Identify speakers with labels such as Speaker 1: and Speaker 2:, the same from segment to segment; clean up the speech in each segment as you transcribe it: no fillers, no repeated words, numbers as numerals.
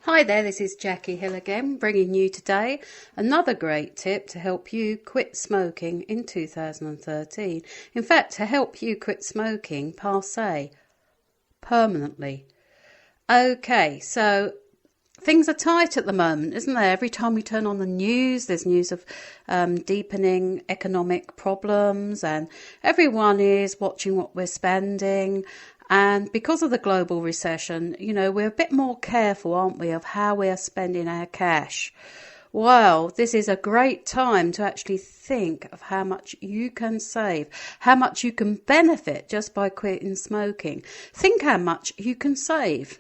Speaker 1: Hi there, this is Jackie Hill again, bringing you today another great tip to help you quit smoking in 2013. In fact, to help you quit smoking passe, permanently. Okay, so things are tight at the moment, isn't there? Every time we turn on the news, there's news of deepening economic problems, and everyone is watching what we're spending. And because of the global recession, we're a bit more careful, aren't we, of how we are spending our cash. Well, this is a great time to actually think of how much you can save, how much you can benefit just by quitting smoking. Think how much you can save.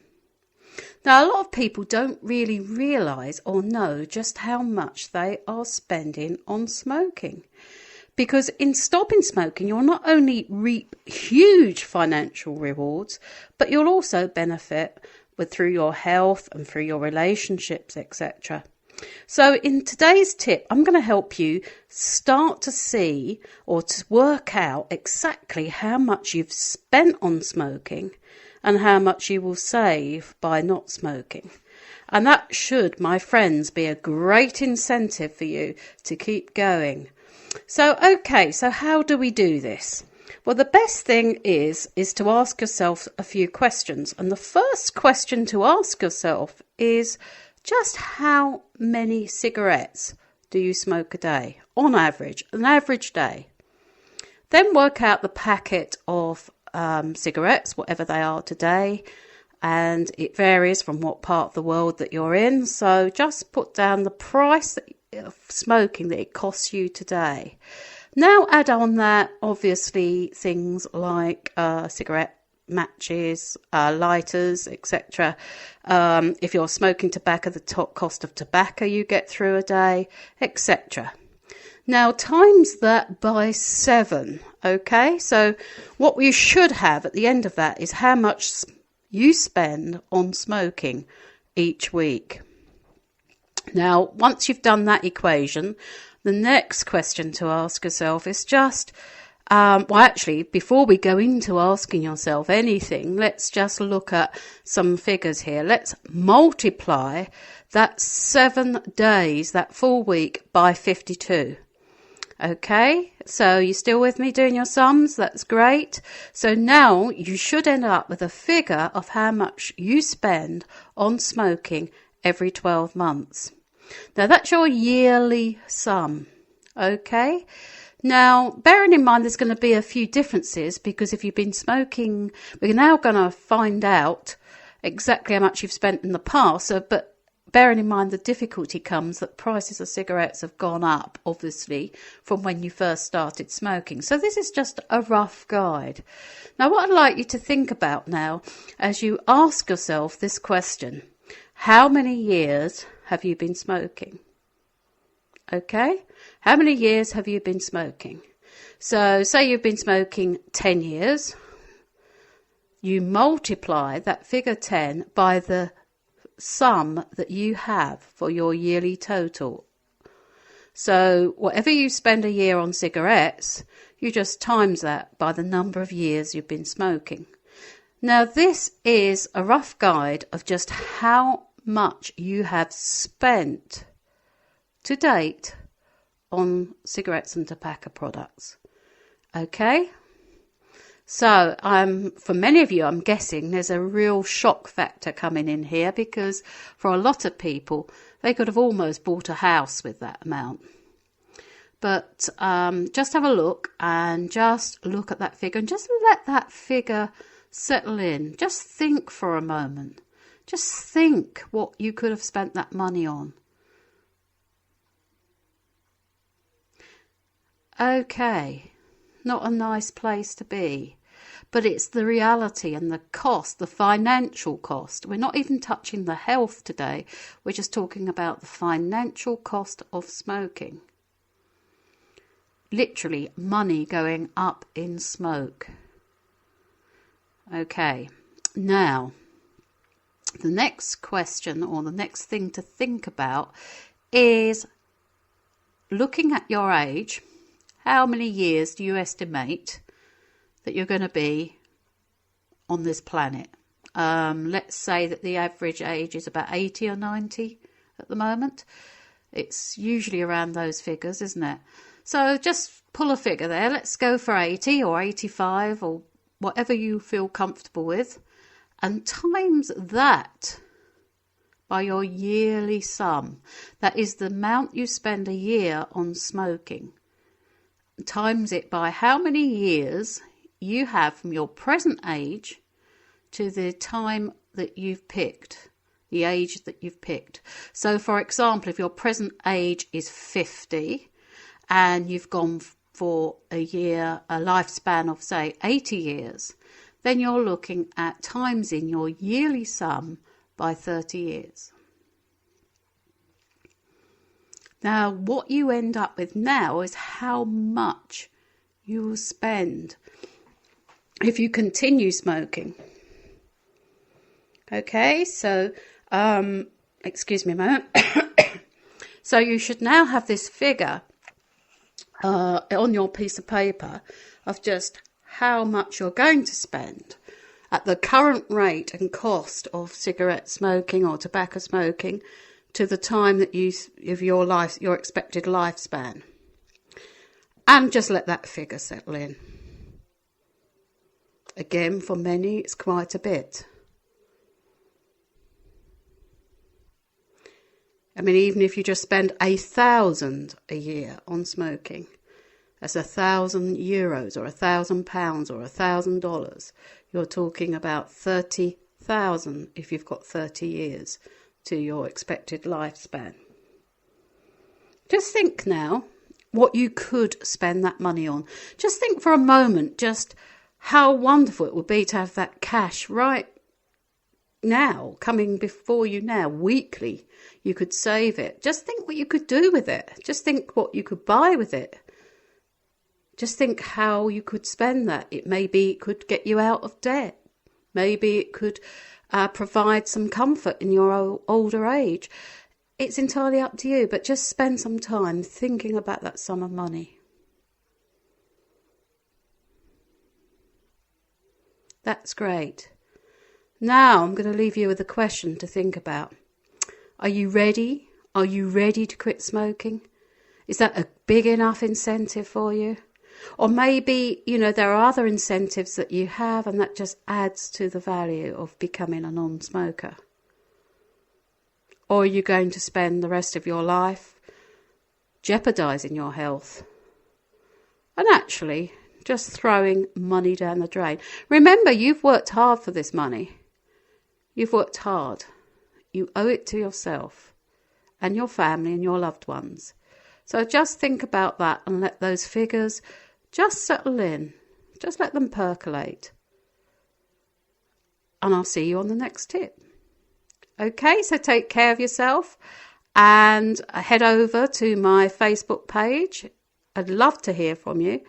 Speaker 1: Now, a lot of people don't really realise or know just how much they are spending on smoking. Because in stopping smoking, you'll not only reap huge financial rewards, but you'll also benefit through your health and through your relationships, etc. So in today's tip, I'm going to help you start to see or to work out exactly how much you've spent on smoking and how much you will save by not smoking. And that should, my friends, be a great incentive for you to keep going. So how do we do this? Well, the best thing is to ask yourself a few questions. And the first question to ask yourself is just how many cigarettes do you smoke a day? On average, an average day. Then work out the packet of cigarettes, whatever they are today. And it varies from what part of the world that you're in. So just put down the price of smoking that it costs you today. Now add on that obviously things like cigarette matches, lighters, etc. If you're smoking tobacco, the top cost of tobacco you get through a day, etc. Now times that by 7. Okay, so what we should have at the end of that is how much you spend on smoking each week. Now, once you've done that equation, the next question to ask yourself is just, before we go into asking yourself anything, let's just look at some figures here. Let's multiply that 7 days, that full week, by 52. Okay, so you're still with me doing your sums? That's great. So now you should end up with a figure of how much you spend on smoking every 12 months. Now that's your yearly sum. Okay. Now, bearing in mind there's going to be a few differences because if you've been smoking, we're now going to find out exactly how much you've spent in the past. But bearing in mind the difficulty comes that prices of cigarettes have gone up, obviously, from when you first started smoking. So this is just a rough guide. Now, what I'd like you to think about now as you ask yourself this question, how many years have you been smoking? Okay, how many years have you been smoking? So say you've been smoking 10 years. You multiply that figure 10 by the sum that you have for your yearly total. So whatever you spend a year on cigarettes, you just times that by the number of years you've been smoking. Now this is a rough guide of just how much you have spent to date on cigarettes and tobacco products. Okay, so for many of you, I'm guessing there's a real shock factor coming in here because for a lot of people, they could have almost bought a house with that amount. But just have a look and just look at that figure and just let that figure settle in. Just think for a moment. Just think what you could have spent that money on. Okay, not a nice place to be, but it's the reality and the cost, the financial cost. We're not even touching the health today. We're just talking about the financial cost of smoking. Literally, money going up in smoke. Okay, now, the next question or the next thing to think about is looking at your age. How many years do you estimate that you're going to be on this planet? Let's say that the average age is about 80 or 90 at the moment. It's usually around those figures, isn't it? So just pull a figure there. Let's go for 80 or 85 or whatever you feel comfortable with, and times that by your yearly sum. That is the amount you spend a year on smoking. Times it by how many years you have from your present age to the time that you've picked, the age that you've picked. So, for example, if your present age is 50 and you've gone for a lifespan of, say, 80 years, then you're looking at times in your yearly sum by 30 years. Now, what you end up with now is how much you will spend if you continue smoking. Okay, so, excuse me a moment. So you should now have this figure on your piece of paper of just how much you're going to spend at the current rate and cost of cigarette smoking or tobacco smoking to the time that of your expected lifespan. And just let that figure settle in. Again, for many, it's quite a bit. I mean, even if you just spend 1,000 a year on smoking, that's €1,000 or £1,000 or $1,000. You're talking about 30,000 if you've got 30 years to your expected lifespan. Just think now what you could spend that money on. Just think for a moment just how wonderful it would be to have that cash right now, coming before you now, weekly. You could save it. Just think what you could do with it. Just think what you could buy with it. Just think how you could spend that. It could get you out of debt. Maybe it could provide some comfort in your older age. It's entirely up to you, but just spend some time thinking about that sum of money. That's great. Now I'm going to leave you with a question to think about. Are you ready? Are you ready to quit smoking? Is that a big enough incentive for you? Or maybe, there are other incentives that you have and that just adds to the value of becoming a non-smoker. Or are you going to spend the rest of your life jeopardising your health and actually just throwing money down the drain? Remember, you've worked hard for this money. You've worked hard. You owe it to yourself and your family and your loved ones. So just think about that and let those figures just settle in. Just let them percolate. And I'll see you on the next tip. Okay, so take care of yourself and head over to my Facebook page. I'd love to hear from you.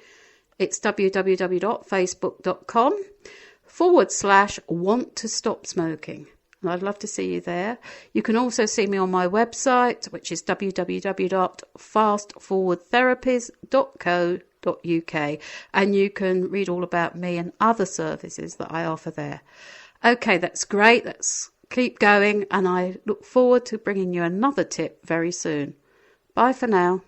Speaker 1: It's www.facebook.com/want to stop smoking. And I'd love to see you there. You can also see me on my website, which is www.fastforwardtherapies.co.uk. And you can read all about me and other services that I offer there. Okay, that's great. Let's keep going. And I look forward to bringing you another tip very soon. Bye for now.